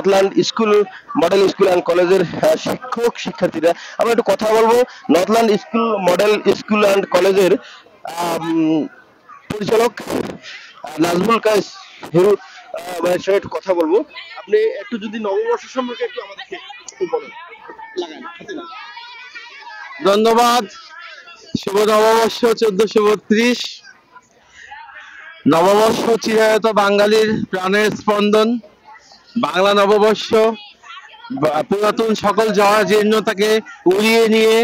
Northland school model school and কলেজের শিক্ষক শিক্ষার্থীরা। আমরা একটু কথা বলবো Northland school model school and কলেজের পরিচালক নাজমুল কায়েস হিরু ভাইয়ের সঙ্গে একটু কথা বলবো। আপনি একটু যদি নববর্ষ সম্পর্কে একটু আমাদেরকে একটু বলেন। ধন্যবাদ। শুভ নববর্ষ 1432। নববর্ষ চিরায়ত বাঙালির প্রাণের স্পন্দন। বাংলা নববর্ষ পুরাতন সকল জড়া জীর্ণতাকে উড়িয়ে নিয়ে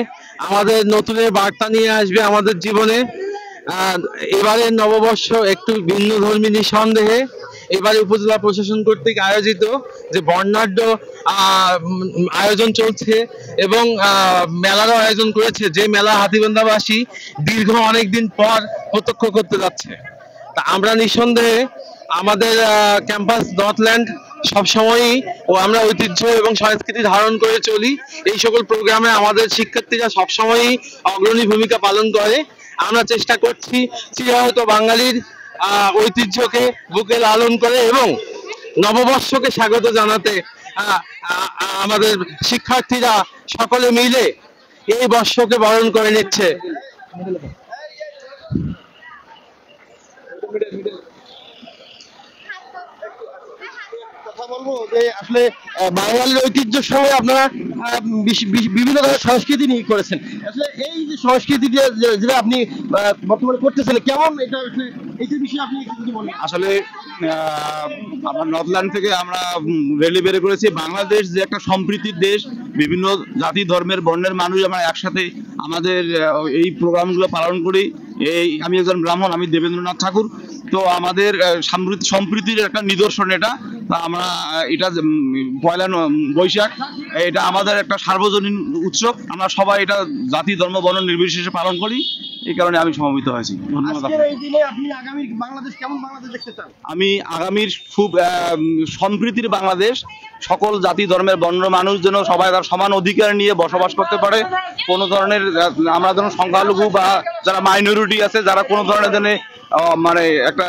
আমাদের নতুনের বার্তা নিয়ে আসবে আমাদের জীবনে। এবারের নববর্ষ একটু ভিন্ন ধর্মী নিঃসন্দেহে। এবারে উপজেলা প্রশাসন কর্তৃক আয়োজিত যে বর্ণাঢ্য আয়োজন চলছে এবং মেলারও আয়োজন করেছে, যে মেলা হাতীবান্ধাবাসী দীর্ঘ অনেকদিন পর প্রত্যক্ষ করতে যাচ্ছে। তা আমরা নিঃসন্দেহে আমাদের ক্যাম্পাস নর্থল্যান্ড সবসময়ই আমরা ঐতিহ্য এবং সংস্কৃতি ধারণ করে চলি। এই সকল প্রোগ্রামে আমাদের শিক্ষার্থীরা সবসময়ই অগ্রণী ভূমিকা পালন করে। আমরা চেষ্টা করছি চিরায়ত বাঙালির ঐতিহ্যকে বুকে লালন করে এবং নববর্ষকে স্বাগত জানাতে আমাদের শিক্ষার্থীরা সকলে মিলে এই বর্ষকে বরণ করে নিচ্ছে। বলবো যে আসলে বাঙালির ঐতিহ্যের সঙ্গে আপনারা বিভিন্ন ধরনের সংস্কৃতি নিয়ে করেছেন। আসলে এই যে সংস্কৃতি যেটা আপনি বর্তমানে করতেছেন, কেমন এটা এইটার বিষয়ে আপনি কিছু বলেন। আসলে আমরা নর্থল্যান্ড থেকে আমরা রেলি বের করেছি। বাংলাদেশ যে একটা সম্প্রীতির দেশ, বিভিন্ন জাতি ধর্মের বর্ণের মানুষ আমরা একসাথে আমাদের এই প্রোগ্রামগুলো পালন করি। আমি একজন ব্রাহ্মণ, আমি দেবেন্দ্রনাথ ঠাকুর। তো আমাদের সম্প্রীতির একটা নিদর্শন এটা। আমরা এটা পয়লা বৈশাখ, এটা আমাদের একটা সার্বজনীন উৎসব। আমরা সবাই এটা জাতি ধর্ম বর্ণ নির্বিশেষে পালন করি। এই কারণে আমি সমবেত হয়েছি। ধন্যবাদ। আমি আগামীর খুব সম্প্রীতির বাংলাদেশ, সকল জাতি ধর্মের বর্ণ মানুষ যেন সবাই তার সমান অধিকার নিয়ে বসবাস করতে পারে। কোনো ধরনের আমরা যেন সংখ্যালঘু বা যারা মাইনরিটি আছে, যারা কোনো ধরনের যেন মানে একটা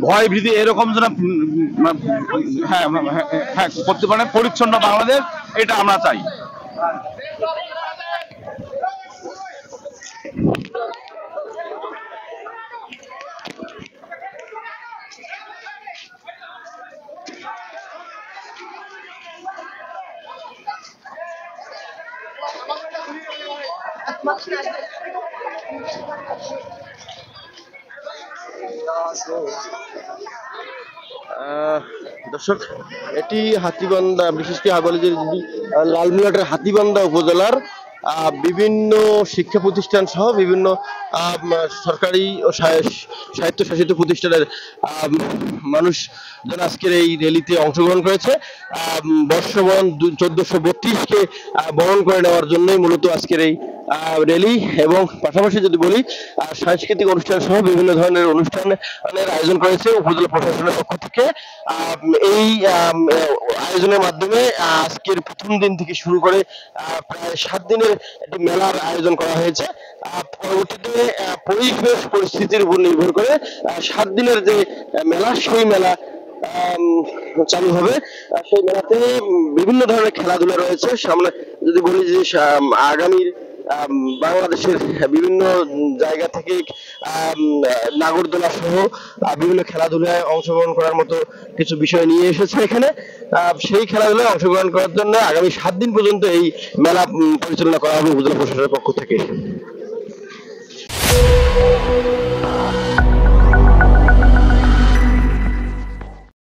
ভয় ভীতি এরকম যেন হ্যাঁ করতে পারে। পরিচ্ছন্ন বাংলাদেশ, এটা আমরা চাই। দর্শক, এটি হাতীবান্ধা, বিশেষ করে বলে যে লালমিয়াটের হাতীবান্ধা উপজেলার বিভিন্ন শিক্ষা প্রতিষ্ঠান সহ বিভিন্ন সরকারি ও স্বায়ত্তশাসিত প্রতিষ্ঠানের মানুষ যারা আজকের এই র্যালিতে অংশগ্রহণ করেছে। বর্ষবরণ 1432কে বরণ করে নেওয়ার জন্যই মূলত আজকের এই র্যালি। এবং পাশাপাশি যদি বলি সাংস্কৃতিক অনুষ্ঠান সহ বিভিন্ন ধরনের অনুষ্ঠানের আয়োজন করেছে উপজেলা প্রশাসনের পক্ষ থেকে। এই আয়োজনের মাধ্যমে আজকের প্রথম দিন থেকে শুরু করে প্রায় 7 দিনের একটি মেলার আয়োজন করা হয়েছে। পরবর্তীতে পরিবেশ পরিস্থিতির উপর নির্ভর করে 7 দিনের যে মেলা, সেই মেলা চালু হবে। সেই মেলাতে বিভিন্ন ধরনের খেলাধুলা রয়েছে। সামনে যদি বলি যে আগামীর বাংলাদেশের বিভিন্ন জায়গা থেকে নাগরদোলা সহ বিভিন্ন খেলাধুলায় অংশগ্রহণ করার মতো কিছু বিষয় নিয়ে এসেছে এখানে। সেই খেলাধুলায় অংশগ্রহণ করার জন্য আগামী 7 দিন পর্যন্ত এই মেলা পরিচালনা করা হবে উপজেলা প্রশাসনের পক্ষ থেকে।